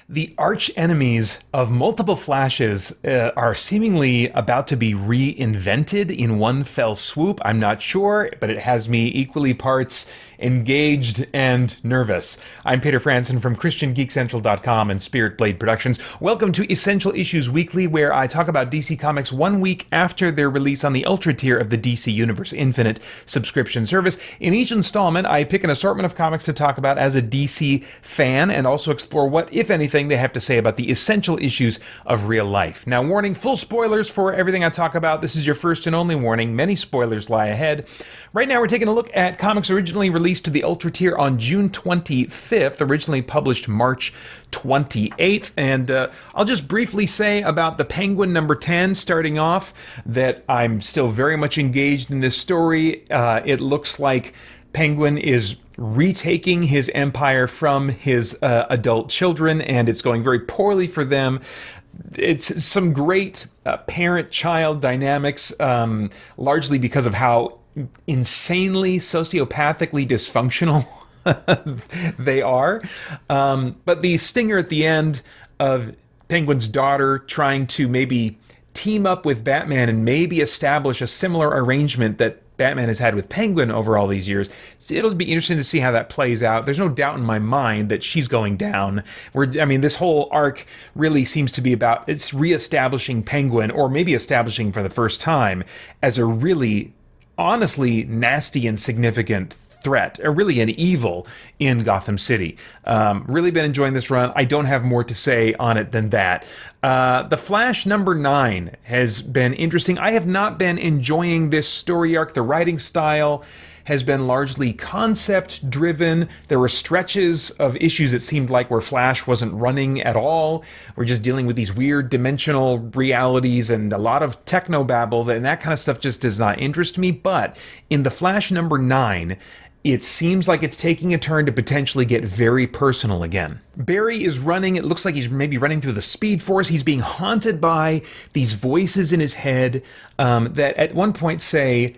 The arch enemies of multiple Flashes are seemingly about to be reinvented in one fell swoop. I'm not sure, but it has me equally parts engaged and nervous. I'm Peter Franson from christiangeekcentral.com and Spirit Blade Productions. Welcome to Essential Issues Weekly, where I talk about DC Comics 1 week after their release on the Ultra tier of the DC Universe Infinite subscription service. In each installment, I pick an assortment of comics to talk about as a DC fan and also explore what, if anything, they have to say about the essential issues of real life. Now, warning, full spoilers for everything I talk about. This is your first and only warning. Many spoilers lie ahead. Right now, we're taking a look at comics originally released to the Ultra tier on June 25th, originally published March 28th. And I'll just briefly say about the Penguin number 10, starting off, that I'm still very much engaged in this story. It looks like Penguin is retaking his empire from his adult children, and it's going very poorly for them. It's some great parent-child dynamics, largely because of how insanely sociopathically dysfunctional they are. But the stinger at the end of Penguin's daughter trying to maybe team up with Batman and maybe establish a similar arrangement that Batman has had with Penguin over all these years. It'll be interesting to see how that plays out. There's no doubt in my mind that she's going down. This whole arc really seems to be about it's reestablishing Penguin, or maybe establishing for the first time, as a really, honestly, nasty and significant threat, or really an evil in Gotham City. Really been enjoying this run. I don't have more to say on it than that. The Flash number 9 has been interesting. I have not been enjoying this story arc. The writing style has been largely concept driven. There were stretches of issues it seemed like where Flash wasn't running at all. We're just dealing with these weird dimensional realities and a lot of technobabble, and that kind of stuff just does not interest me. But in the Flash number 9, it seems like it's taking a turn to potentially get very personal again. Barry is running, it looks like he's maybe running through the Speed Force. He's being haunted by these voices in his head that at one point say,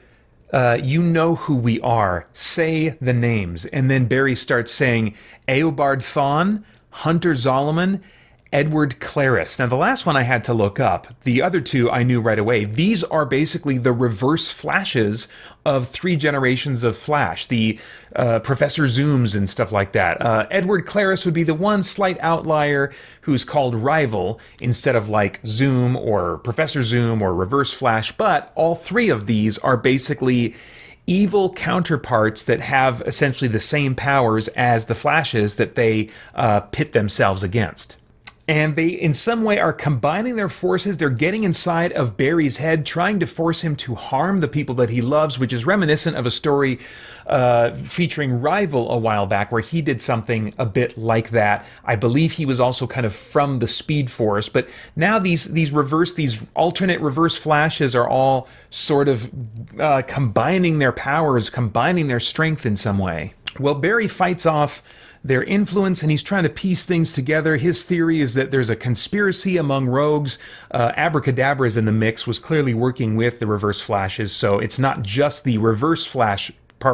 you know who we are, say the names. And then Barry starts saying, Eobard Thawne, Hunter Zolomon, Edward Claris. Now, the last one I had to look up. The other two I knew right away. These are basically the reverse Flashes of 3 generations of Flash, the Professor Zooms and stuff like that. Edward Claris would be the one slight outlier who's called Rival instead of like Zoom or Professor Zoom or Reverse Flash, but all 3 of these are basically evil counterparts that have essentially the same powers as the Flashes that they pit themselves against. And they, in some way, are combining their forces. They're getting inside of Barry's head, trying to force him to harm the people that he loves, which is reminiscent of a story featuring Rival a while back, where he did something a bit like that. I believe he was also kind of from the Speed Force. But now these alternate reverse Flashes are all sort of combining their powers, combining their strength in some way. Well, Barry fights off their influence, and he's trying to piece things together. His theory is that there's a conspiracy among rogues. Abracadabra is in the mix, was clearly working with the Reverse Flashes, so it's not just the Reverse Flash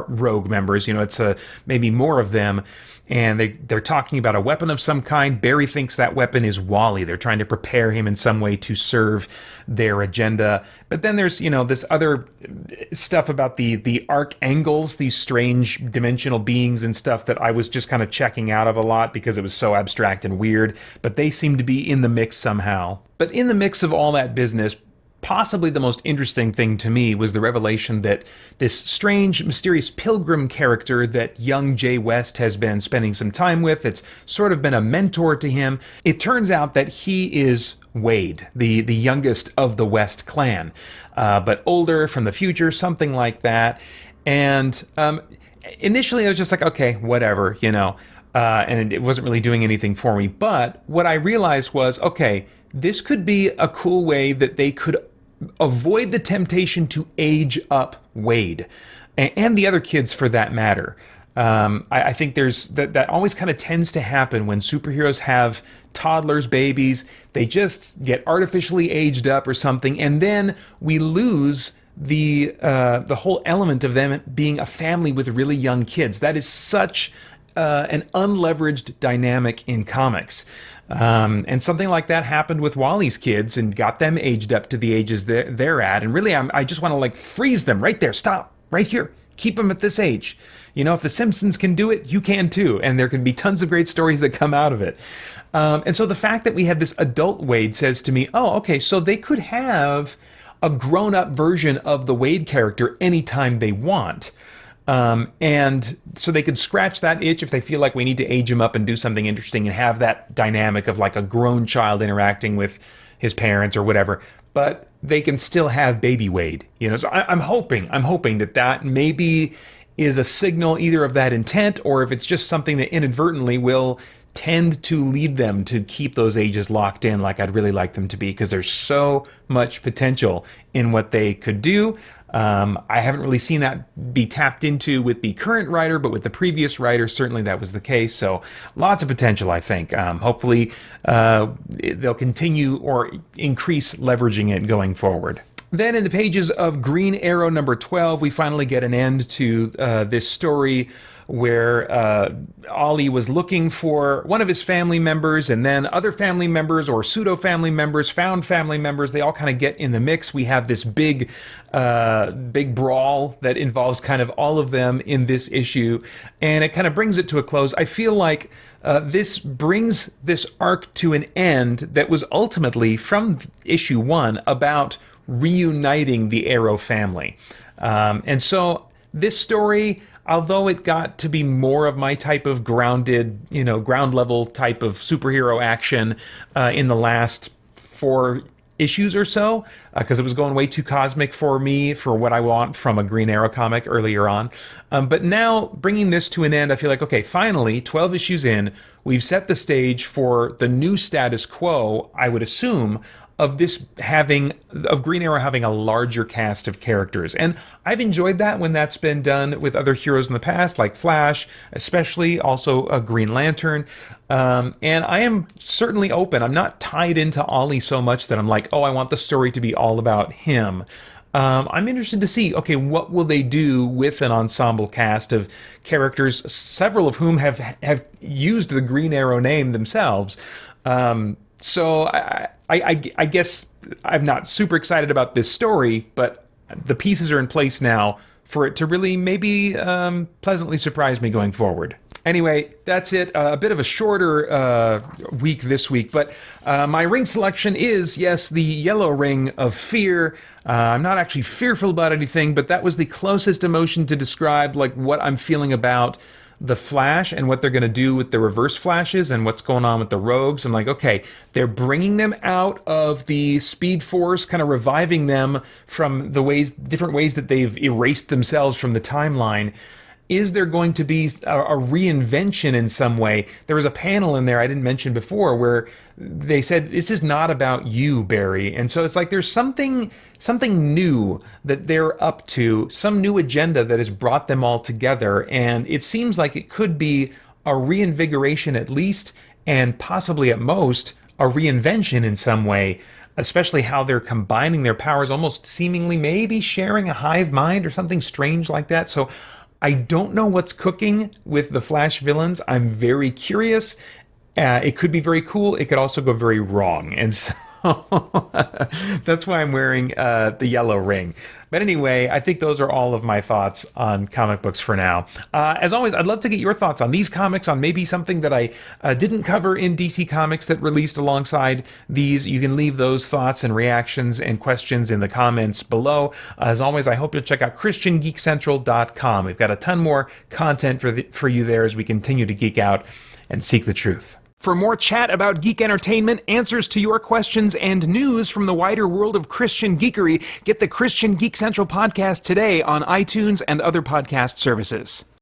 rogue members, it's maybe more of them. And they're talking about a weapon of some kind. Barry thinks that weapon is Wally. They're trying to prepare him in some way to serve their agenda. But then there's, this other stuff about the archangels, these strange dimensional beings and stuff that I was just kind of checking out of a lot because it was so abstract and weird. But they seem to be in the mix somehow. But in the mix of all that business, possibly the most interesting thing to me was the revelation that this strange, mysterious pilgrim character that young Jay West has been spending some time with, it's sort of been a mentor to him. It turns out that he is Wade, the youngest of the West clan, but older, from the future, something like that. And initially I was just like, okay, whatever, and it wasn't really doing anything for me. But what I realized was, okay, this could be a cool way that they could avoid the temptation to age up Wade and the other kids for that matter. I think there's that always kind of tends to happen when superheroes have toddlers, babies. They just get artificially aged up or something, and then we lose the whole element of them being a family with really young kids. That is such an unleveraged dynamic in comics. And something like that happened with Wally's kids and got them aged up to the ages they're at. And really, I just want to like freeze them right there. Stop right here. Keep them at this age. You know, if The Simpsons can do it, you can too. And there can be tons of great stories that come out of it. And so the fact that we have this adult Wade says to me, oh, okay, so they could have a grown-up version of the Wade character anytime they want. And so they could scratch that itch if they feel like we need to age him up and do something interesting and have that dynamic of like a grown child interacting with his parents or whatever. But they can still have baby Wade, you know. So I'm hoping that maybe is a signal either of that intent, or if it's just something that inadvertently will tend to lead them to keep those ages locked in like I'd really like them to be, because there's so much potential in what they could do. I haven't really seen that be tapped into with the current writer, but with the previous writer, certainly that was the case. So lots of potential, I think. Hopefully they'll continue or increase leveraging it going forward. Then in the pages of Green Arrow number 12, we finally get an end to this story where Ollie was looking for one of his family members, and then other family members or pseudo-family members, found family members, they all kind of get in the mix. We have this big brawl that involves kind of all of them in this issue, and it kind of brings it to a close. I feel like this brings this arc to an end that was ultimately, from issue 1, about reuniting the Arrow family. And so this story, although it got to be more of my type of grounded, you know, ground level type of superhero action in the last 4 issues or so, because it was going way too cosmic for me for what I want from a Green Arrow comic earlier on. But now bringing this to an end, I feel like, okay, finally, 12 issues in, we've set the stage for the new status quo, I would assume, of Green Arrow having a larger cast of characters. And I've enjoyed that when that's been done with other heroes in the past, like Flash, especially, also a Green Lantern. And I am certainly open. I'm not tied into Ollie so much that I'm like, oh, I want the story to be all about him. I'm interested to see, okay, what will they do with an ensemble cast of characters, several of whom have used the Green Arrow name themselves. So I guess I'm not super excited about this story, but the pieces are in place now for it to really maybe pleasantly surprise me going forward. Anyway, that's it. A bit of a shorter week this week, but my ring selection is, yes, the Yellow Ring of Fear. I'm not actually fearful about anything, but that was the closest emotion to describe like what I'm feeling about the Flash and what they're going to do with the Reverse Flashes and what's going on with the Rogues. I'm like, okay, they're bringing them out of the Speed Force, kind of reviving them from the different ways that they've erased themselves from the timeline. Is there going to be a reinvention in some way? There was a panel in there I didn't mention before where they said, this is not about you, Barry. And so it's like there's something new that they're up to, some new agenda that has brought them all together. And it seems like it could be a reinvigoration at least, and possibly at most, a reinvention in some way, especially how they're combining their powers, almost seemingly maybe sharing a hive mind or something strange like that. So I don't know what's cooking with the Flash villains. I'm very curious. It could be very cool. It could also go very wrong. And so that's why I'm wearing the yellow ring. But anyway, I think those are all of my thoughts on comic books for now. As always, I'd love to get your thoughts on these comics, on maybe something that I didn't cover in DC Comics that released alongside these. You can leave those thoughts and reactions and questions in the comments below. As always, I hope you'll check out christiangeekcentral.com. We've got a ton more content for you there as we continue to geek out and seek the truth. For more chat about geek entertainment, answers to your questions, and news from the wider world of Christian geekery, get the Christian Geek Central podcast today on iTunes and other podcast services.